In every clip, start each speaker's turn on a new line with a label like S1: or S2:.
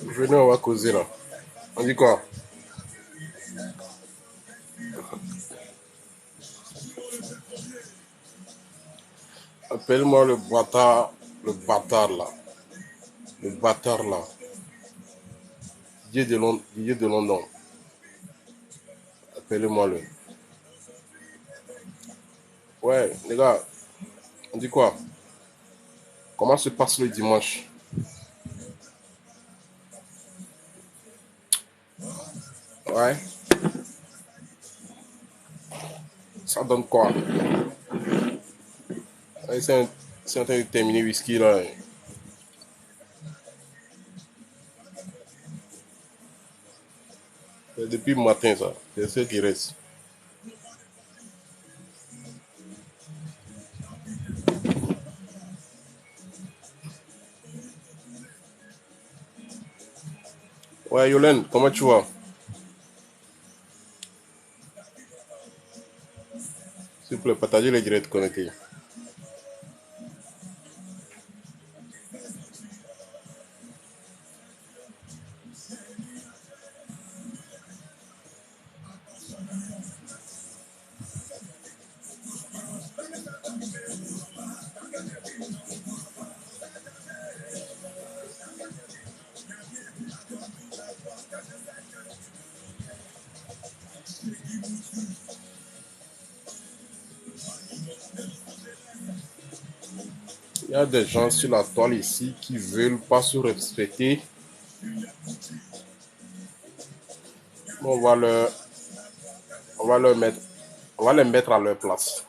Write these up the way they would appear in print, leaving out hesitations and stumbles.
S1: Venez, on va causer là. On dit quoi? Appelle-moi le bâtard là. Le bâtard là. Didier de London. Appelez-moi le. Ouais, les gars, on dit quoi? Comment se passe le dimanche? Ouais. Ça donne quoi? Ouais, c'est en train de terminer whisky là. C'est depuis le matin ça. C'est ce qui reste. Ouais, Yolène, comment tu vas? S'il vous plaît, partagez les directs connectés. Il y a des gens sur la toile ici qui veulent pas se respecter. On va leur mettre, on va les mettre à leur place.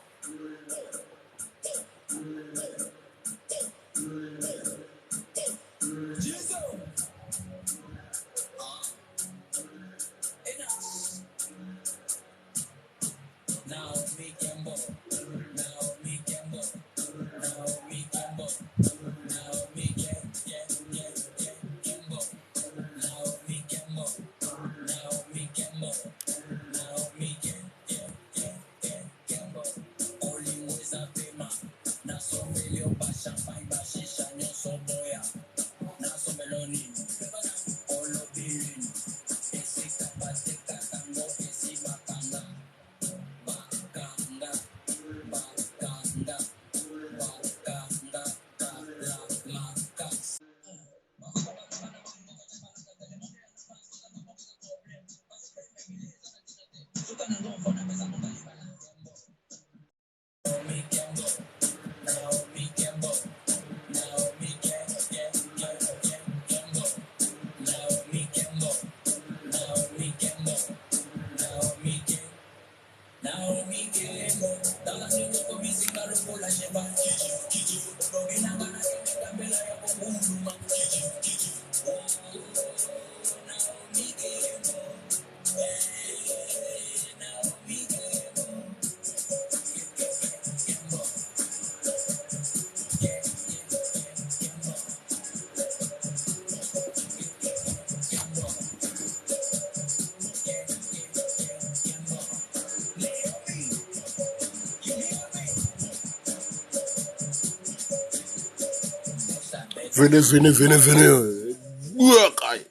S1: Venez. Ouakai.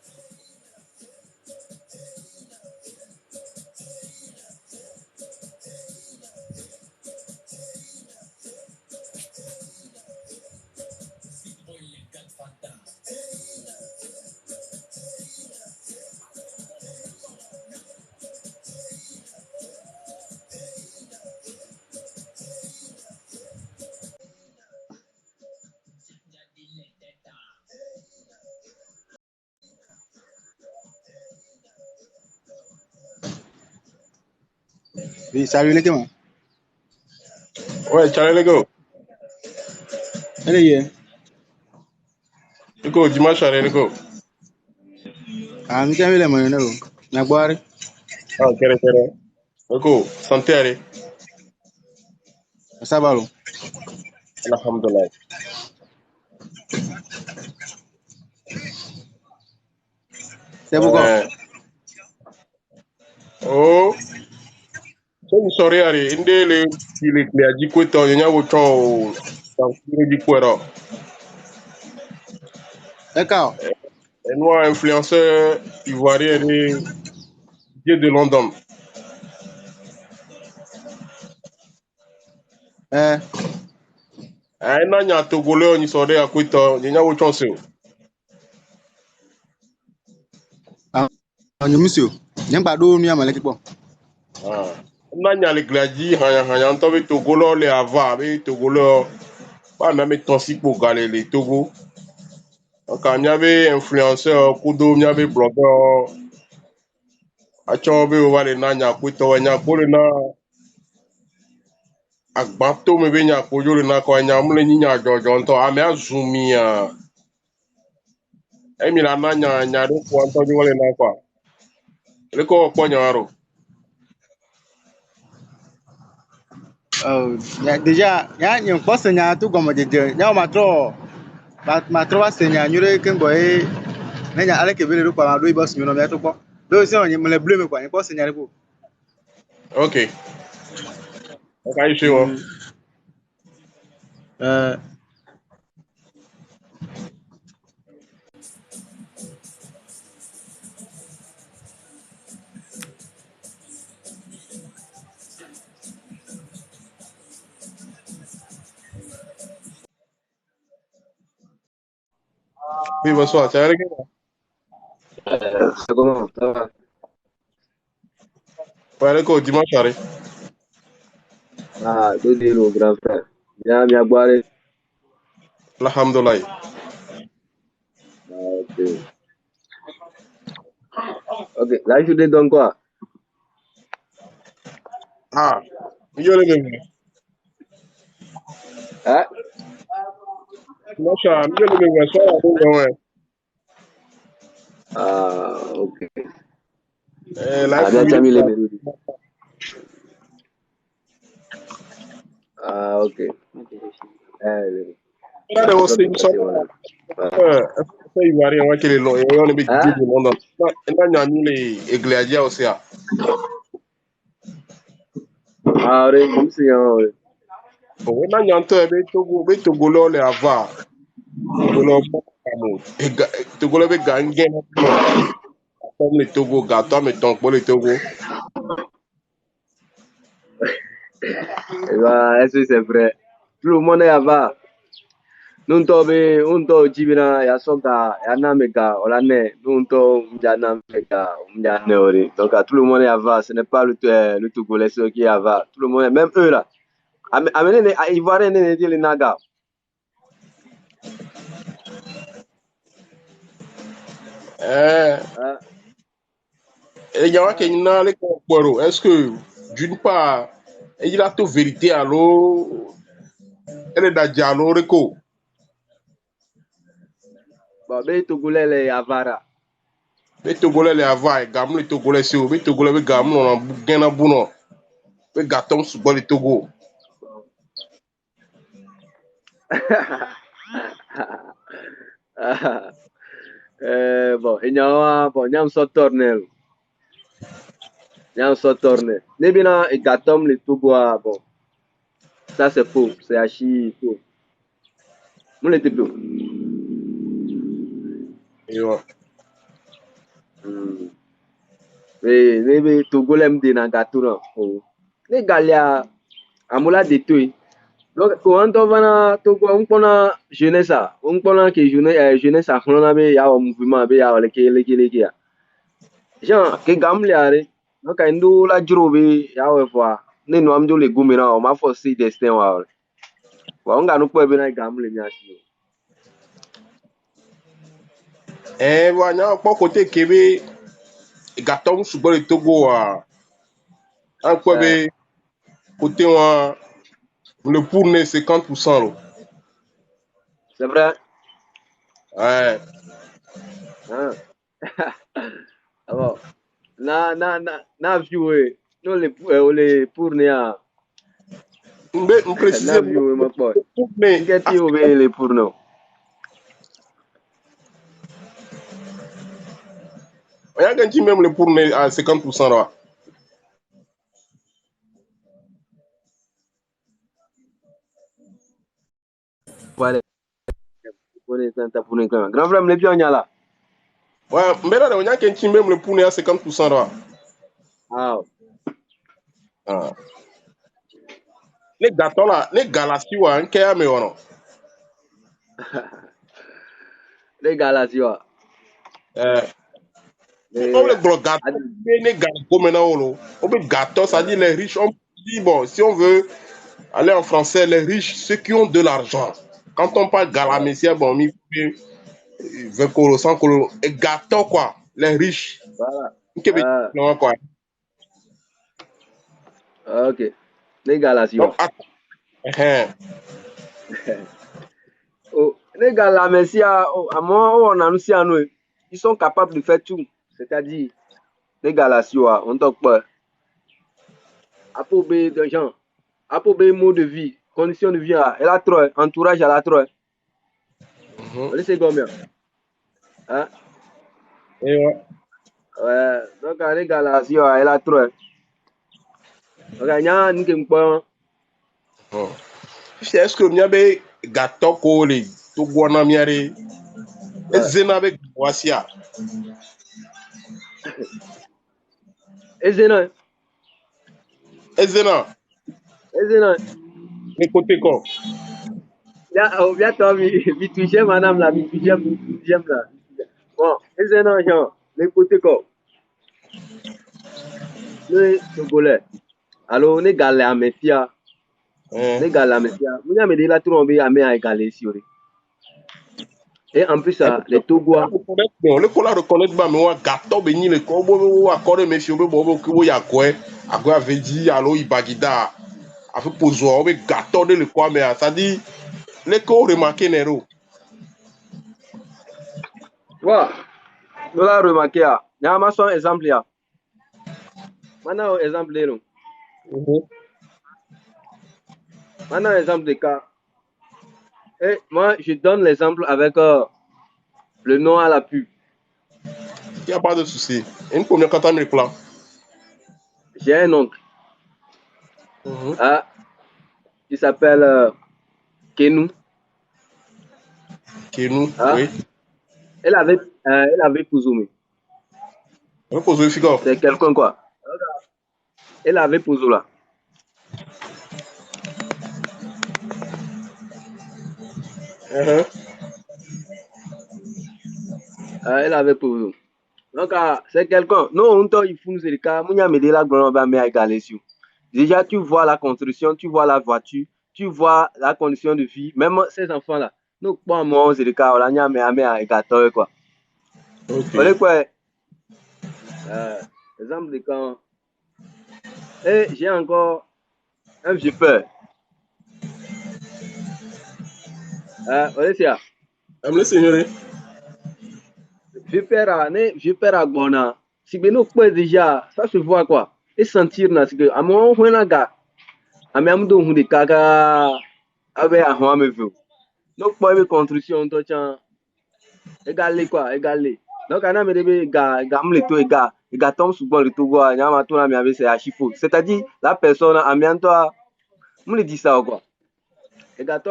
S2: Oui, salut les gars.
S1: Ouais, ciao les gars.
S2: Allez,
S1: Les gars, dimanche, allez les gars.
S2: nous avons les moyens. Na boire.
S1: Ah, kere. Les gars, santé, allez.
S2: Ça va lo.
S1: Alhamdulillah.
S2: C'est pourquoi?
S1: Oh, so sorry, allez. Inde le a dit quoi, t'as rien autre. du Puero.
S2: D'accord.
S1: Et nous, influenceur ivoirien de London. Na nya Togolais ni sore akwito ni nya wo chonse.
S2: Monsieur. N'aime pas d'eau, nous malaki bon.
S1: Na nya le gladi hanya nto be Togolais le ava be Togolais ba na me tonsi po gale le Togo. Donc nya be influenceur kudo nya be blogger acho be o wale na nya akwito nya ko le na agbato me be nya ko yo le na ko nya mule ni nya jojo nto ame azumi emi la na nya do ko nto ni wale na kwa. Le ko po nya aro.
S2: Déjà, il y a un poste tout comme je dis. Il y a ma trop seigneur, nous les boy. Mais il y a avec le loup par le boss, nous n'avons pas trop. Donc si on y me le bleu quoi, il poste seigneur pour.
S1: Ok. Okay, sure. Oui, bonsoir. C'est avec moi.
S3: C'est comment? Ça va?
S1: Ouais, avec dimanche soirée.
S3: Ah, tout dit le grand frère. Bien boire.
S1: Alhamdulillah.
S3: Ok. Ok. Là, je te donne quoi?
S1: Ah, yo le même.
S3: Hein?
S1: Dimanche, yo le même soir, ouais.
S3: Ah, ok.
S1: Là,
S3: Ah, bien, tu as mis les mélodies. Ah, ok.
S1: là, de aussi, il semble. Il va rien, qu'il est long. Et on est bien
S3: Hein?
S1: du monde. Là, il y a les églises aussi.
S3: Ah, oui, comme c'est un.
S1: Bon, là, il y a un peu de Togo, le Ava. Togo, le Gangue. Comme le Togo, gâteau, mais ton pour le Togo.
S3: Est-ce que c'est vrai? Tout le monde est là-bas. Nous sommes jibina ya soka ya nameka olane nous sommes nameka mjane ori donc tout le monde est là-bas ce n'est pas le Togolais qui est là-bas tout le monde même eux là amenez les Ivoiriens ne dit les naga
S1: Et il y a qui n'a les Poiro. Est-ce que, d'une part, il a toute vérité à l'eau, elle est d'Adjalo, Rico.
S3: bon ben Togolais les avara
S1: Mais Togolais les avare, Gamou les Togolais, c'est où? Mais Togolais, les Gamou, on a Gana Bouno. Mais Gatom, sous le Togo.
S3: bon il y a bon il y a un sort tournel il y a un sort tournel les bina et gatom les Togois bon ça c'est faux c'est archi faux nous les Togo les Togolais me disent gatura les Galia amula détruit donc quand on va Togo on connaît jeunesse on connaît que jeunesse a on a be ya mouvement be ya leke ya Jean ke gamle are donc ndo la jurobe ya we fois ne no am do le gumina o ma for see destin wa on ga no pe be na gamle mi asi
S1: Voilà, pas côté Québec, Gatom, sous le Togo, un peu côté, le pour 50%.
S3: c'est vrai
S1: Ouais.
S3: hein alors na view no le pour ne a
S1: Mais,
S3: na
S1: précisément,
S3: view ma boy
S1: mais,
S3: ngeti o be le pour no
S1: il y a quelqu'un même le pour à 50%. Là.
S3: Voilà. Grand frère, me bien là.
S1: Ouais, mais là, on a qu'un même le poulet à 50% là.
S3: Ah.
S1: Les gâteaux là, les galaxies, ouais, un kaya me ono.
S3: Les galaxies, ouais.
S1: On le gros gâteau, les gâteaux maintenant, on peut gâteau, ça dit les riches, on dit, bon, si on veut aller en français, les riches, ceux qui ont de l'argent. Quand on parle galamessia, bon, il faut 20 colos, 100 colos, et gâteau, quoi, les riches.
S3: Voilà.
S1: Non, quoi.
S3: Ok. Les galaxies,
S1: Donc,
S3: oh, les galaxies, à moi, on a aussi à nous. Ils sont capables de faire tout. C'est-à-dire, les galaxies, on t'en pas. Apobé de gens, apobé mot de vie, conditions de vie, elle a trop, entourage, elle a trop. On sait combien? Hein?
S1: et ouais.
S3: Ouais, donc les galaxies, elle a trop. Donc, il y a un qui me prend.
S1: Est-ce que nous avons gâteau collé, tout guana miare, et zena avec wasia.
S3: Et c'est non.
S1: Et zena,
S3: Et c'est non.
S1: les côtés quoi.
S3: Bien, toi, mi touché, madame, là, mi touché, là. Bon, et c'est non, genre, les côtés quoi. Les Togolais. Alors, on est galé à Messia. Les gars, Messia. Vous avez dit la trombée à mes égalés ici. Et en plus, les Togois.
S1: Le cola reconnaître ba mais wa gâteau béni le ko bo accord monsieur bo bo ko ya quoi a quoi avait dit allo ibagida a fait poser o be gâteau de le quoi mais ça dit les ko remarquer nero.
S3: Ouais. Nous l'avons remarqué. Il y a un exemple. Maintenant, exemple. Maintenant, exemple de cas. Et moi, je donne l'exemple avec le nom à la pub.
S1: Il n'y a pas de souci. Une première quand on me plan.
S3: J'ai un oncle. Il s'appelle Kenou.
S1: Kenou, oui.
S3: Elle avait Pouzoumé. C'est quelqu'un quoi. Elle avait Pouzo là. Elle avait Pouzo. Donc, c'est quelqu'un. Non, on t'a il faut nous aider. Déjà, tu vois la construction, tu vois la voiture, tu vois la condition de vie, même ces enfants-là. Donc, pour moi, c'est le cas, on a mis quoi. Ok. Quoi? Exemple de quand. Et j'ai encore un vieux peur. On est là.
S1: Le seigneur.
S3: Vieux père à Bona. Si nous pouvons déjà, ça se voit quoi. Et sentir, c'est que, à mon moment, on a gars. À même temps, on a des caca. Avec un homme, donc, pour une construction, tu as égalé quoi, égalé. Donc, on a mis des gars, les gars tombent souvent le Togo, il y a un tour à mi c'est archifaux. C'est-à-dire, la personne, à mi toi, on le dit ça ou quoi. Les gars,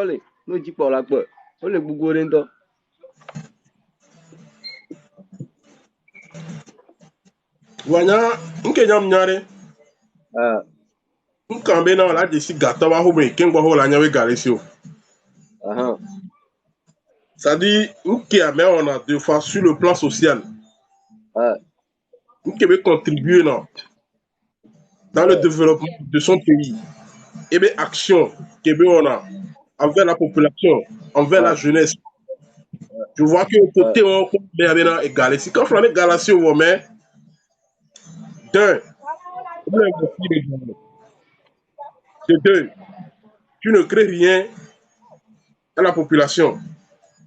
S3: nous dit pour la peur. On le bougoure dans.
S1: Voilà, on peut y aller. On peut y aller là, d'ici gâteau, on va voir qui va la nyawe galesio. Ça dit, nous qui on a deux fois sur le plan social. Nous qui veut contribuer dans le développement de son pays. Et bien, action que on a envers la population, envers la jeunesse. Je vois que au côté, on est égalé. Si quand on est égalé, on met d'un, de deux, tu ne crées rien à la population.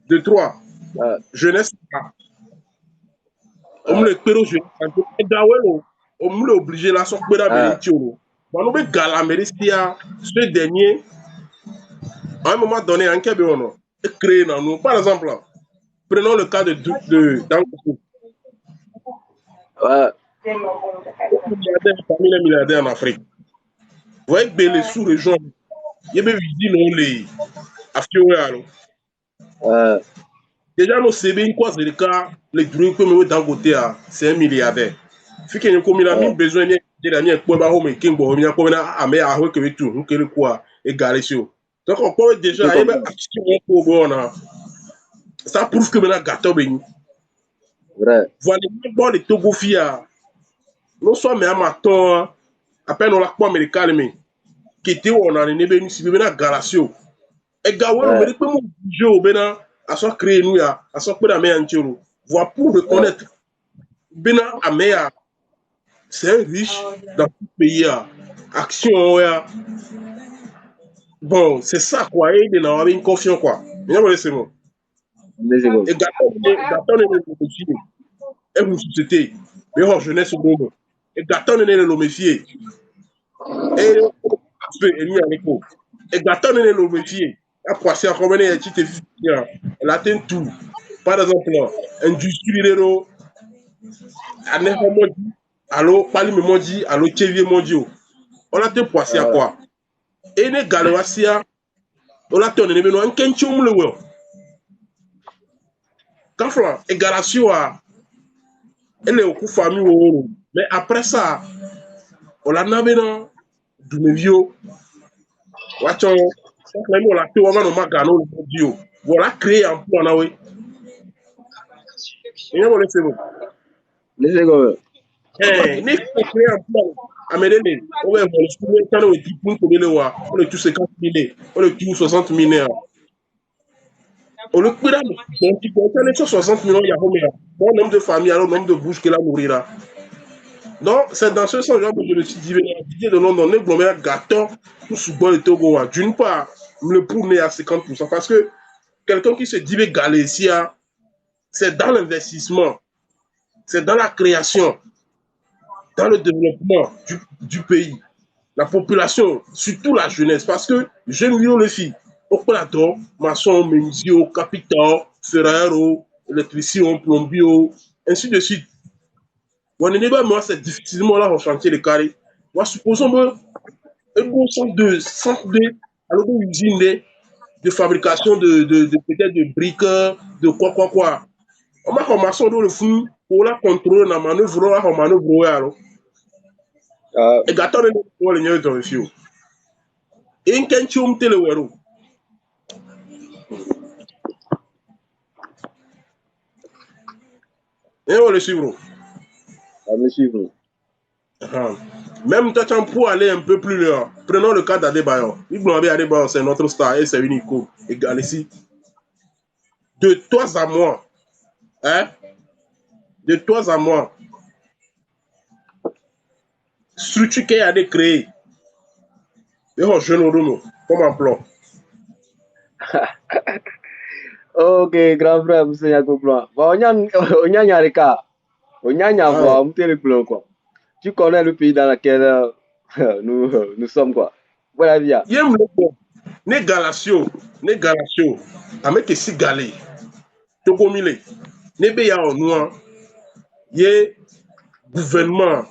S1: De trois, jeunesse. On me le père jeunesse. On me l'oblige là, son père à on nous galamé ce dernier. À un moment donné, en Québec, on a créé dans nous. Par exemple, prenons le cas de Dangote. Parmi les milliardaires en Afrique. Vous voyez que les sous-régions, il y a des visites les Afioéalo. Déjà, nos CB, quoi, c'est le cas, les druides que nous d'un côté, c'est un milliardaire. Fait qu'il y a comme il a mis besoin de la mienne pour ma home et King Bo, il y a comme un mais à que tout, nous que le quoi, égalé sur. Donc, on peut déjà, il y a un pour bon, ça prouve que maintenant, gâteau, ben,
S3: Vrai.
S1: voilà, bon, les Togo Fia, non soit, mais à ma temps, à peine on l'a pas américain, mais qui était où on a une ébène, si maintenant, galatio. Et Gawel, on mérite pas mon jeu au Bénin, à soit créé nous, à soit pour la meilleure entière. Voilà pour reconnaître. Bénin, à meilleure. C'est un riche dans tout pays. Action, ouais. Bon, c'est ça, quoi. Et il a une confiance, quoi. Mais non, c'est bon. Et Gaton est le méfier. Et une société. Mais en jeunesse au monde. Et Gaton est le méfier. Et il y a l'écho. Et Gaton est le méfier. Après, c'est encore une petite efficience. Elle atteint tout. Par exemple, industrie, allo, pali me mondi, allo, chevier mondio. On a te poissé à quoi? Et les galoasia, on a tourné, mais non, un kenchum le well. Quand on et galatio, elle est au coup famille. Mais après ça, on a nabé dans du mevio. Watchons, on a fait vraiment nos magano, le mondio. Voilà, créé un peu en awe. Et on laisse vous.
S3: Laissez-moi.
S1: Eh, n'est créé un plan. Amédéné, on va voir le quand on est dit pour le voir, on est tous 50 000, on est tous 60 000. On le cuida, donc on est 60 millions, il y a combien? Bon nombre de familles, alors nombre de bouches qu'elle nourrira. Donc, c'est dans ce sens que je me suis dit, l'idée de London, on est glomé à gâteau, tout sous bol et Togo. D'une part, le pour est à 50%, parce que quelqu'un qui se dit Galésia, c'est dans l'investissement, c'est dans la création, dans le développement du pays, la population, surtout la jeunesse, parce que jeunes les filles, opérateur, maçon, menuisier, capitaine, ferrero, électricien, plombier, ainsi de suite. On n'est pas moi, c'est difficilement là en chantier de carré. Moi, supposons que un bon centre de alors une usine de fabrication de peut-être de briques, de quoi. On m'a commencé dans le fou pour la contrôler la manœuvre, alors. Et gâteau de l'Union dans le fio. Et un kenchum téléwero. Et on le suivre. Même pour aller un peu plus loin, prenons le cas d'Adebayor. Adebayor, c'est notre star et c'est unico. Et ici. De toi à moi, hein? De toi à moi, structure qu'il y a de créer. Et on jeune au comme un plan.
S3: Ok, grand frère, vous savez quoi? On y a le cas. On y a voir, quoi. Tu connais le pays dans lequel nous sommes, quoi. Voilà, bien.
S1: Ne galatio, avec que si galé, Togo Mile, ne béya en noir, yé gouvernement,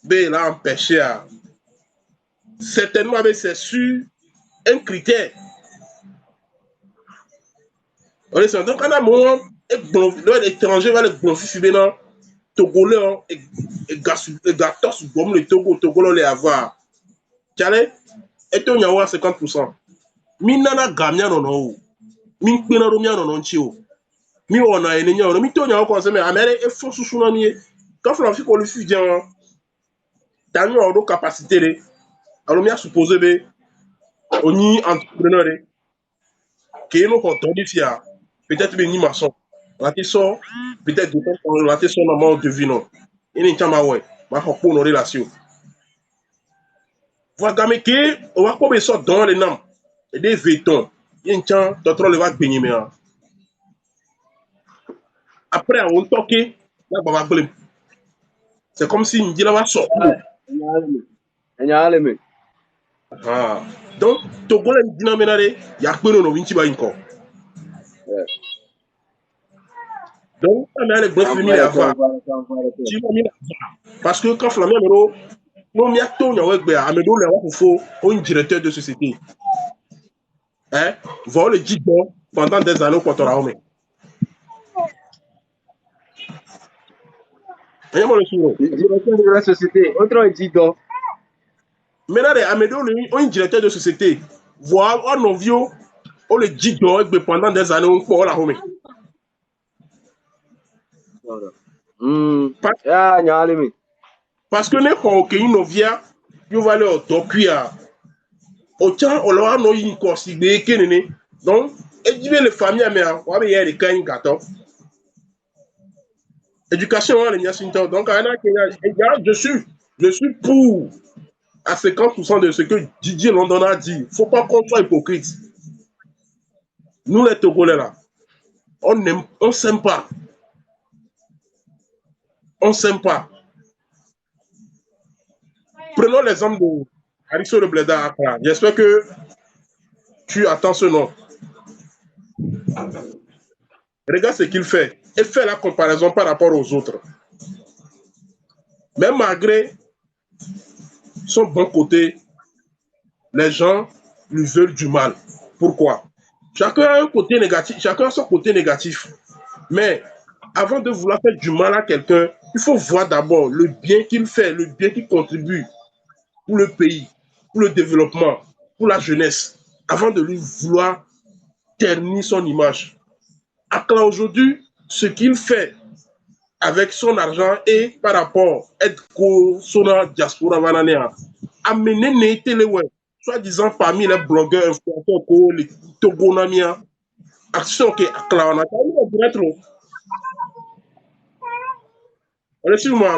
S1: bé l'a empêché à. Certainement, c'est sur un critère. Donc, on a un moment, l'étranger va le gonfler, maintenant, Togolais, et gâteau, comme le Togo, les avoir. Tiens, et on y a 50%. Minana gamia non, min pina romia non chio. Mi ona enenya ono mi tonya ko se me amere e fo susu na ni quand on fi ko le fi jan tanu o capacité re alors mi a supposé be oni entrepreneur re ke no ko to di fia peut-être be ni maçon la ti so peut-être de la ti so na ma devino ini chama we ma ko no relation voilà game ke o wa ko be so dans les nam et des vétons yin chan totro le va gbenyi me après on toqué c'est comme si une va sortir. Ah. Donc Togo le dynamène il y a que nous vinci ba inko. Donc on a les gros familles à voir. Parce que quand Flamien Mero non mi ato nya wegbe amedo le wa fofo un directeur de société. Hein? Vol le jidon pendant des années au Porto-Rome.
S3: Directeur de la société. Autre dit donc.
S1: Maintenant, Amédée, on est directeur de société. Voir, on a vu, on le dit donc pendant des années au Porto-Rome. Parce que les gens qui ont vu, ils vont aller au Tokuya. Autant on leur a eu considéré que donc, et dit les familles, mais on va y aller quand ils gâteau. Éducation, on a donc je suis pour à 50% de ce que Didier London a dit. Il ne faut pas qu'on soit hypocrite. Nous les Togolais là, on s'aime pas. On s'aime pas. Prenons l'exemple de Aristo de Bleda. J'espère que tu attends ce nom. Regarde ce qu'il fait et fais la comparaison par rapport aux autres. Même malgré son bon côté, les gens lui veulent du mal. Pourquoi? Chacun a un côté négatif, chacun a son côté négatif. Mais avant de vouloir faire du mal à quelqu'un, il faut voir d'abord le bien qu'il fait, le bien qu'il contribue pour le pays, pour le développement, pour la jeunesse, avant de lui vouloir ternir son image. Akla aujourd'hui, ce qu'il fait avec son argent et par rapport à être son diaspora vanania, amener n'était le ouais, soi-disant parmi les blogueurs influenceurs les Togonamia, action que Akla on a dit on est sur moi.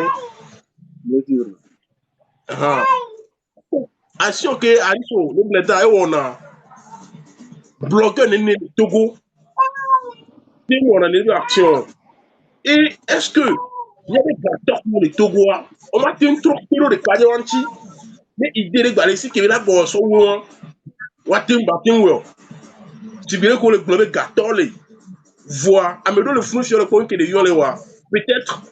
S1: Action que Aliso, le bleda et on a blogueur né Togo, et on a une action. Et est-ce que il y a des gâteaux pour les Togois? On m'a dit un trop de Kadewanti, mais il dit les balais qui est là pour son ouan, Watim Batim, tu viens qu'on le blogue gâteau, les voix, à me donner le flou sur le point que les yon les voix. Peut-être,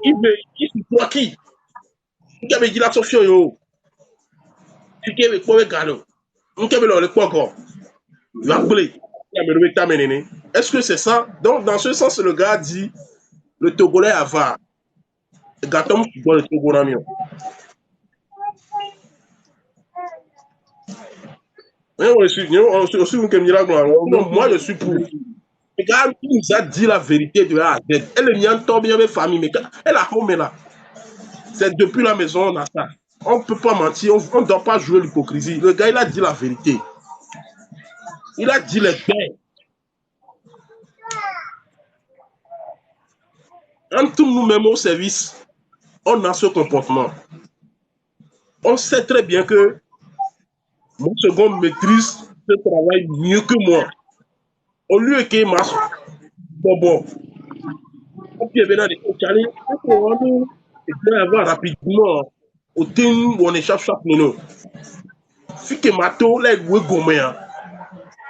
S1: il se croit qui? Il avait dit la Sophia, yo. Tu qui avait quoi avec Galo? On qui avait le quoi encore? Il va appeler. Est-ce que c'est ça? Donc, dans ce sens, le gars dit le Togolais avare. Gâteau, tu dois le Togolais. Moi, je suis pour. Le gars, il nous a dit la vérité de A à Z. Elle est bien tombée avec famille, mais elle a home là. C'est depuis la maison, on a ça. On ne peut pas mentir, on ne doit pas jouer l'hypocrisie. Le gars, il a dit la vérité. Il a dit les faits. Quand nous mêmes au service, on a ce comportement. On sait très bien que mon second maîtrise ce travail mieux que moi. Au lieu qu'il marche, bon. Et puis, il y a des challenge, on peut avoir rapidement au temps où on échappe chaque minute. Si que mato, là, il est gommé.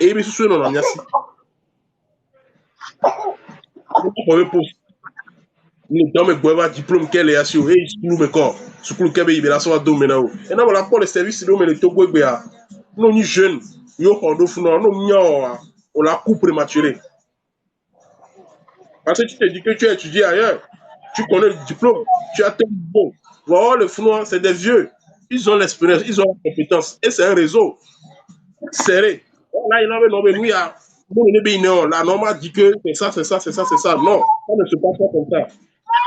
S1: Et il est sur le nom. Nous avons un diplôme qu'elle est assuré, et il me corps. Ce que l'on a fait, et là, voilà, pour le service, nous avons les Togo, nous sommes jeunes, nous on la coupe prématurée. Parce que tu te dis que tu as étudié ailleurs, tu connais le diplôme, tu as tel bon. Voilà, le Founois, c'est des vieux. Ils ont l'expérience, ils ont la compétence. Et c'est un réseau serré. Là, il y a un nombre, nous, il y a la norme a dit que c'est ça, c'est ça, c'est ça, c'est ça. Non, ça ne se passe pas comme ça.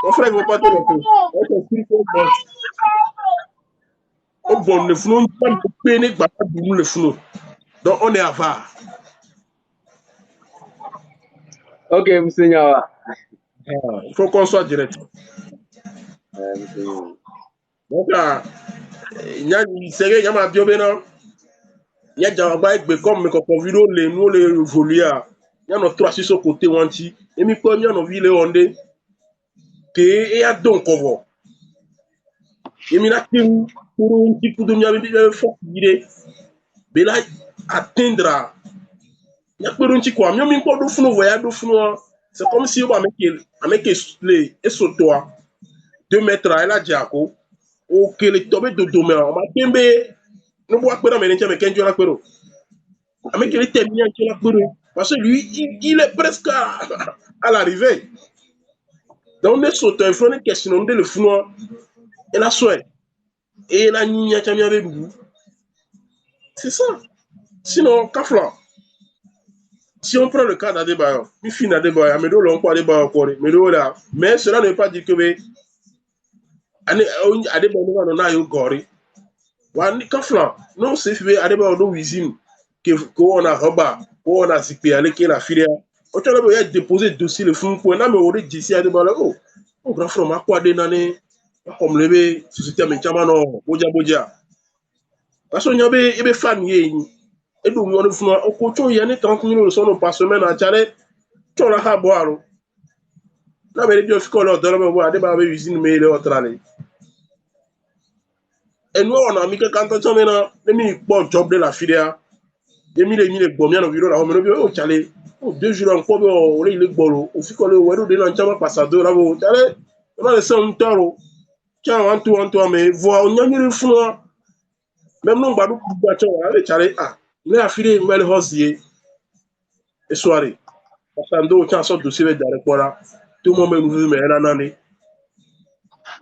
S1: Mon frère ne veut pas te le faire. Oh bon, le Founois, il ne peut pas le Founois. Donc, on est avare.
S3: Ok, monsieur Nyawa.
S1: Il faut qu'on soit direct. Donc, il y a une série, il y a ma biobéna. Il y a déjà un comme mais quand on vit les nous les volia. Il y a notre trois sur ce côté wanti. Et mi comme il y a nos villes ondées. Que et a donc on et mi la tin pour un petit peu de mia vie faut dire. Mais là atteindra. Il y a pour un petit quoi. Mieux mi quoi do funo voyage do funo. C'est comme si on avec les et sur toi 2 mètres à la diaco. Ok les tomber de demain. On m'a tembe. No bois pour amener avec un jola pero. Avec les terminer un jola pero. Parce que lui, il est presque à l'arrivée. Donc, on est sauté, il faut une question de le fou, et la souhait. Et la niña qui a mis c'est ça. Sinon, Kafla, si on prend le cas d'Adebayo, il finit Adebayo, mais l'on peut Adebayo, mais cela ne veut pas dire que Adebayo n'a pas eu Gori. Kafla, non, c'est fait Adebayo no wizim, qu'on a Roba, qu'on a Zipé, avec la filière. Autant là, il a déposé le dossier, le fond, pour un homme, on dit ici Adebayo, oh, grand frère, ma quoi des nanées, comme le société, mais Chamano, Bodia. Parce qu'il y avait des familles. Et donc, on a au il y a 30 minutes par semaine à Tchadé. Tu as la boire. Là, mais les gens qui ont leur des barbecues usines, mais les autres années. Et nous, on a mis que quand on a mis un job de la filière, il y a mis les bombiers dans le bureau, là, on a mis au Tchadé. 2 jours encore, on a eu le bolo. Au fait qu'on a eu des gens passadeurs là, on a laissé un temps. Tiens, en tout, mais voir, on a mis le fou. Même non, Badou, mais a filé une belle rosier et soirée. Parce que nous avons sorte de dossier dans le coin. Tout le monde nous dit, mais elle a un année.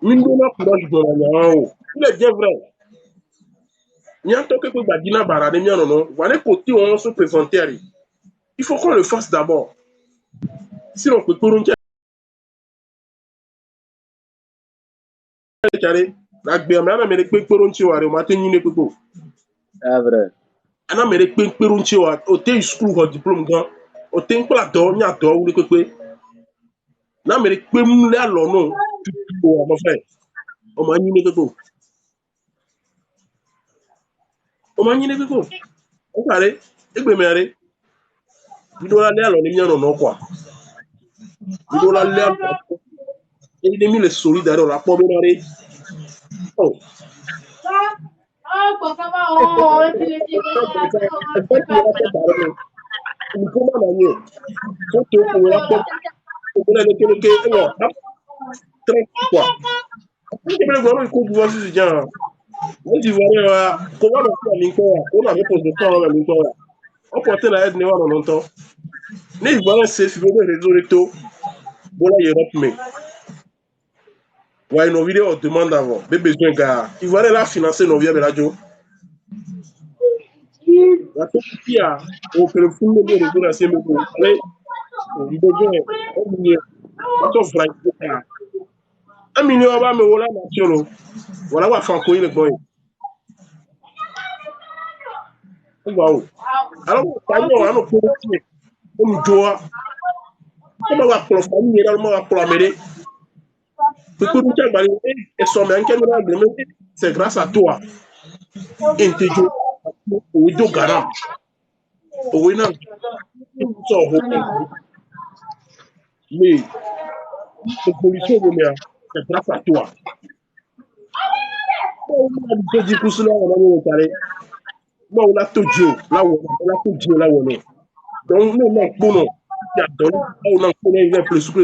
S1: Mine de la courage de la haut. Il est bien vrai. Il y a un truc que Badina Barade, non. Voilà côté où on se présenter. Il faut qu'on le fasse d'abord. Sinon, on peut tout le monde. La Béamana, mais les quick pour un tueur, au matin, il n'est pas beau.
S3: C'est vrai.
S1: Ana mere kpe un tueur, au thé school, au diplôme grand, au thé pour la donne, à toi, ou le coupé. Na mere kpe mle alors non, mon frère. On m'a dit que on m'a dit que on allait, et que mere, il doit aller alors les miens non quoi. Il doit aller et il est mis les solidaires dans la pomme de oh. Il commande à nous. Faut que on la pomme. On a le très quoi. Il est vraiment le coup de voir ce genre. Moi, je vois comment on fait à l'incroyable. On avait posé ça à l'incroyable. On portait la aide dans longtemps. Les Ivoiriens, c'est suivi de réseau de taux. Bon, là, il y a mais. Ouais, nos vidéos, on demande avant. Des besoins, gars. Ivoiriens, là, financer nos vieux de radio. La tout qui a, au téléphone, de réseau de la CMO. Allez, on besoin, on million. On s'offre à 1 million, on va me voler la nation. Voilà, on va faire quoi, le boy. Wow. Alors, on a politique. Comme Joa. Comment on va pour la famille, on va pour la mêlée. C'est grâce à toi. Intéjo, Ouido Garam, Ouina, mais cette pollution, c'est grâce à toi. On a tout Dieu, là où on est. Donc, nous, on a donné plus que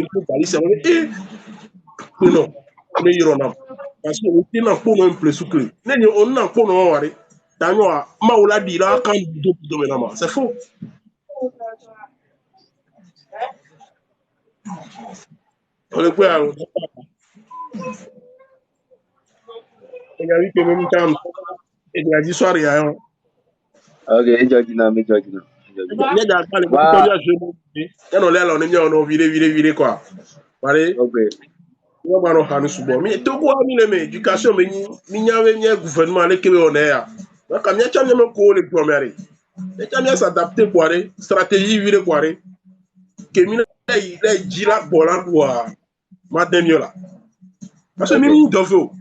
S1: non, on est ironam. Parce que on est un plus que on a pour nous, d'ailleurs, Maola dit là, quand c'est faux. On est quoi? Il y a eu que même temps, il y a dit soir, il y a un.
S3: Ok, Georgina, mais Georgina.
S1: Il y a des quoi.
S3: Ok.
S1: On va en subo. Mais tout quoi, mais éducation, mais il y a un gouvernement qui est on est. Donc, quand il y a un cours les premiers, il y a s'adapter quoi, stratégie vire quoi, que il est dit là, bola quoi, madame yola. Parce que mimi dovo.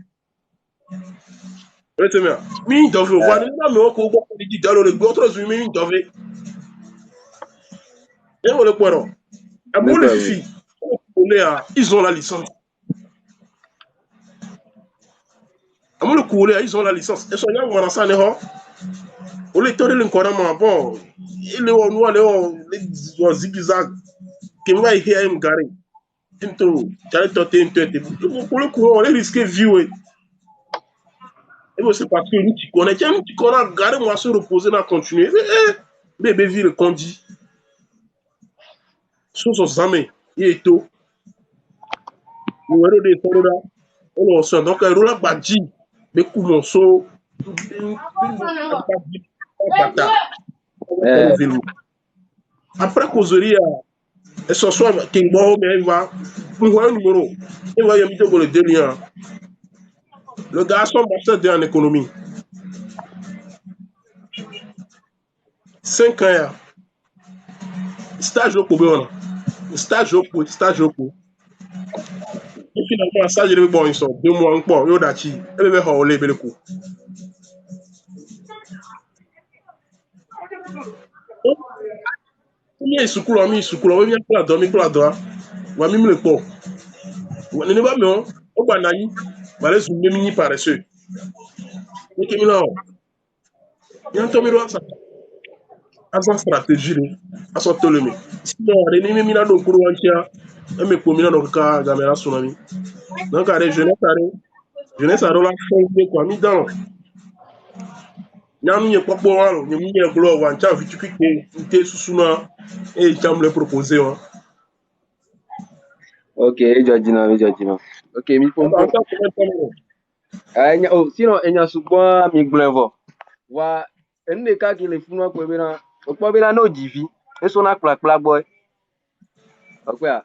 S1: Retenez, mimi dovo. Voilà, mais on peut pas dire dans le autres mimi dovo. Et on le quoi, à bon les filles, ils ont la licence. Amu le coureur, ils ont la licence. Et son yang wana sa ne ho. O le tore le nkora ma bon. Il est au noir les zigzag. Que moi il y gari. Into, j'allais tenter une tête. Pour le coureur, on est risqué viewer. Et moi c'est parce que nous tu connais gari moi se reposer na continuer. Bébé vie le conduit. soso zame yeto wero de toroda ono so donc rola badji be kumonso bata
S3: Eh,
S1: après causerie et ce soir king bo mais va pour un numéro il va y mettre le délire le garçon master en économie 5 ans stage au Kobe stage au Kobe et finalement stage de bon ils sont 2 mois encore yo dachi et be ho le be le coup mi sukulu mi kula do wa mi le po wa ne ba me o gba na yin ba le sun mi ni paresseux ni ke mi na o yan to mi ro asa stratégie ni aso to le mi sinon re ni mi na do kuru wan tia e me ko mi na no ka ga me la sunami donc jeunesse are la fond quoi mi dans nyam nye popo wa ni mi nye glo wa ncha vitu kike nte susuna e cham le proposer wa
S3: ok, Georgina. Ok, mi
S1: en
S3: pompo.
S1: tant que
S3: Oh, sinon, enya sukwa mi glevo. Wa, ende ka ki le funwa kwa bena, okwa bena no jivi. Eso na kla boy. Okwa,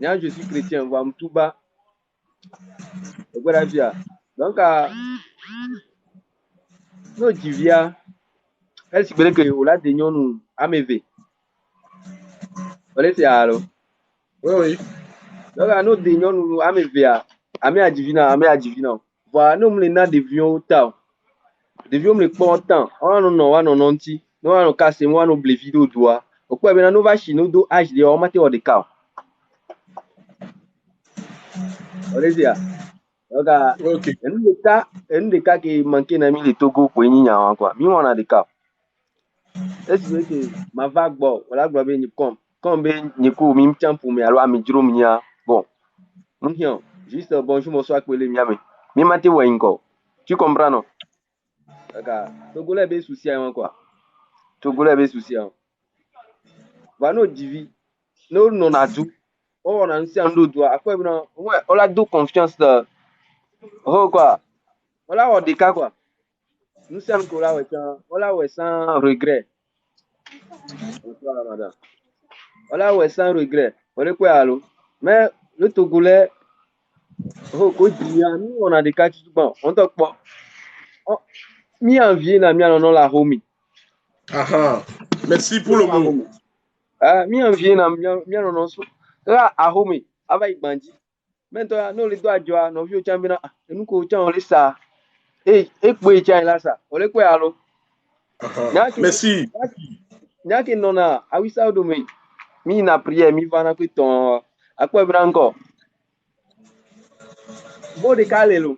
S3: nya je suis chrétien, wa mtuba. Okwa la via. Donc, no jivia. El si bere ke ola de nyonu ameve. Ole se alo.
S1: oui.
S3: Donc, no de nyonu ameve a. Ame a jivina. Wa, no mle na devion ta. Devion mle kpon tan. Wan no wa no nonti. No wa no kase mo wa no ble video doa. Okwa bena no va shi no do age de o mate o de ka. Ole se a. Donc,
S1: Ok.
S3: en de cas qui manquait na mi le Togo pour ni nya quoi. Mi wana de cas. Est-ce que ma vague bon, voilà gba be ni comme be ni ko mi tiens pour mi alors mi juro mi nya. Bon. Non, juste bonjour bonsoir pour les miami. Mi mate wa inko. Tu comprends non? Donc, Togolais be souci à quoi. Togolais be souci à. Va no divi. No non adu. Oh, on a un ando doigt. Après, ouais, on a deux confiance. Oh, quoi. Voilà, on des cas, quoi. Nous sommes là, ouais, sans regret. Bonsoir, madame. Voilà, ouais, sans regret. On est quoi, allô? Mais le Togolais, oh, nous, on a des cas qui bon, on t'a pas. Mi en vie, na mi en la homie.
S1: Ah, merci pour le mot.
S3: Ah, mi en vie, na mi en so. Là, à homie, avec bandi. Maintenant, nous, les doigts, joie, nos vieux champions, nous, coachons, on les ça. Et pour les là, ça. On est quoi, allô?
S1: Merci.
S3: Nyaki nona, awisa odome. Mi na prière, mi vana kwiton. Akwa branco. Bo de kalelo.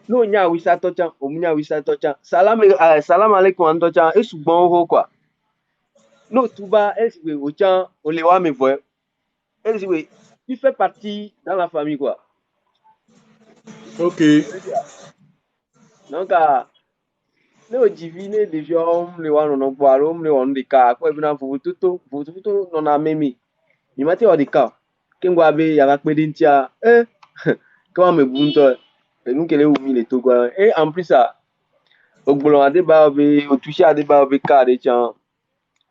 S3: No nya wisa tocha, omunya wisa tocha. Salam alaikum antocha. E sugbon ho quoi. No tuba elsiwe ochan olewa me voye. Elsiwe, il fait partie dans la famille quoi.
S1: Ok.
S3: Donc ne divine de viom le wan non boiro le on de ka kwa bina vututo non na memi. Ni mate o de ka. Kengwa be ya ba pede ntia. Comment me bunto et nous qu'elle est oumi les Togo et en plus ça au boulot à débat au touché à débat avec cas des gens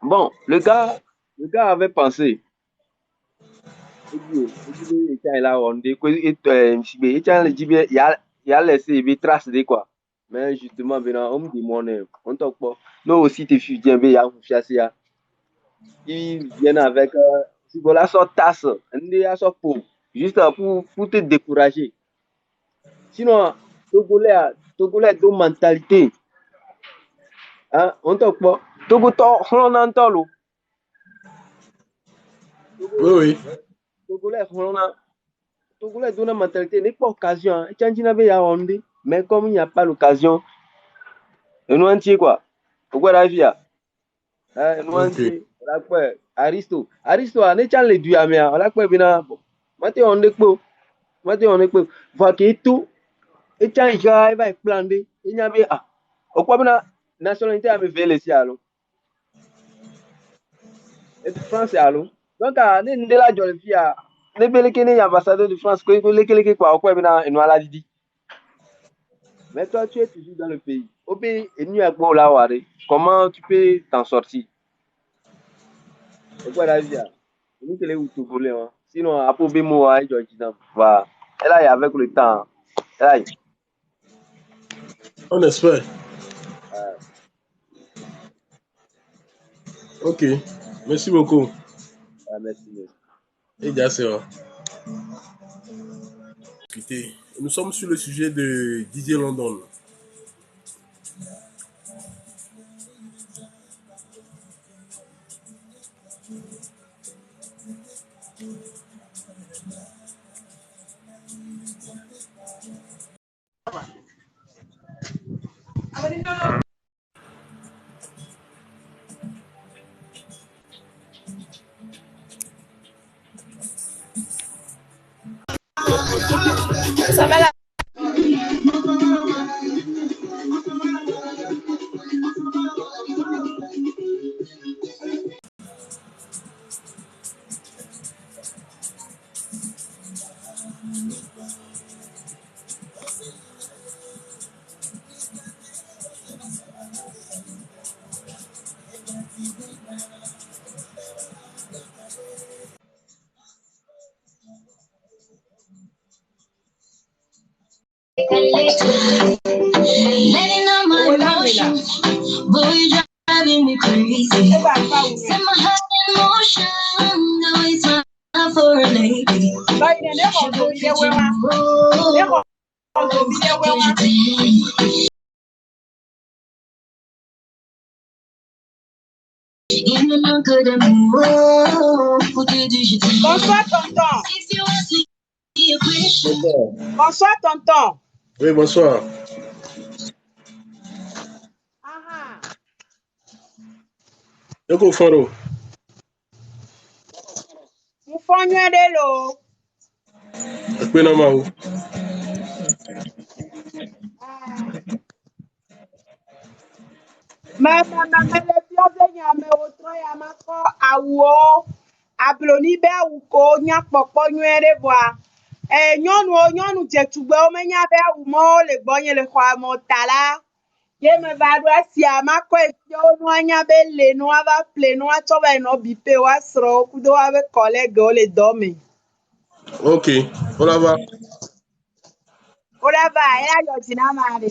S3: bon le gars avait pensé et tiens là on dit que et tiens le dit il a laissé des traces de quoi mais justement venant on me demande on talk pas nous aussi tes filles bien bien fiancé ils viennent avec si voilà sorte tasse on dit à sorte pour juste pour te décourager. Sinon, Togolais de mentalité. Hein, on talk pas. Togo to honan tolo.
S1: Oui.
S3: Togolais de mentalité n'est pas occasion. Change be ya onde. Mais comme il n'y a pas l'occasion, nous entier quoi. Pourquoi la vie nous entier. La quoi Aristo. Aristo a ne chan le du amia. La quoi bina. Mate onde po. Va que tout. Et chan ja va explander. Il n'y a pas. Okwa bina nationalité a me vele si alo. Et de France, allô. Donc, ne de la jolie fille, ne belle qui n'est ambassadeur de France, que les quoi, quoi, et nous à la Didi. Mais toi, tu es toujours dans le pays. Au pays, et nous, avec là, comment tu peux t'en sortir? Et quoi, la vie, nous, que les ou tout voler, sinon, après, Bimo, va. Et là, avec le temps, là,
S1: On espère. Ok. Merci beaucoup.
S3: merci.
S1: Et bien, c'est vrai. Nous sommes sur le sujet de Didier London.
S4: Ça va là.
S5: Letting out my emotions, boy, you driving me crazy. Set my heart in motion, now it's time for a lady.
S4: Bonsoir, tonton. Bonsoir, tonton.
S1: Oui, bonsoir. Yoko Faro.
S4: Moufonyo de l'eau.
S1: Akpena Mahou.
S4: Mais le piobe nyame otro ya mako awo. Abloni be awuko nya popo nywere bwa. Nyɔnu dzetugbewo menya be awu mo le gbɔnye le xɔa me ta la. Ye me va ɖo asia makɔ efiawo nu anya be le nu ava ple nu atsɔ va nɔ bi pe woasrɔ̃wo kudo woabe kɔlegewo le dɔ me.
S1: Ok, on la va.
S4: Wole va ya yɔ dzi na ma ɖe.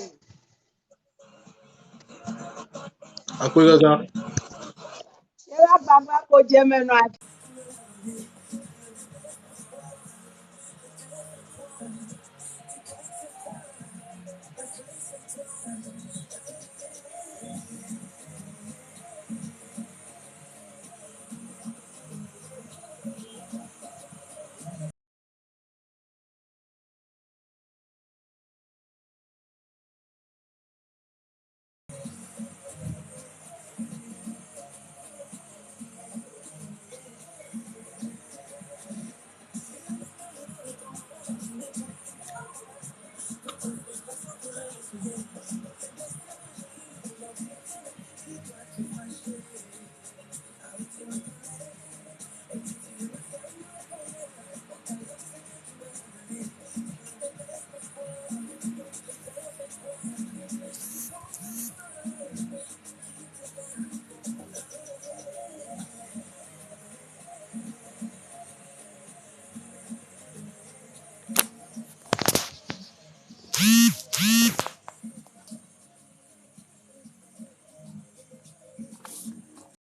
S1: Akpena.
S4: Ye va gbagba ko dze me nɔ ati.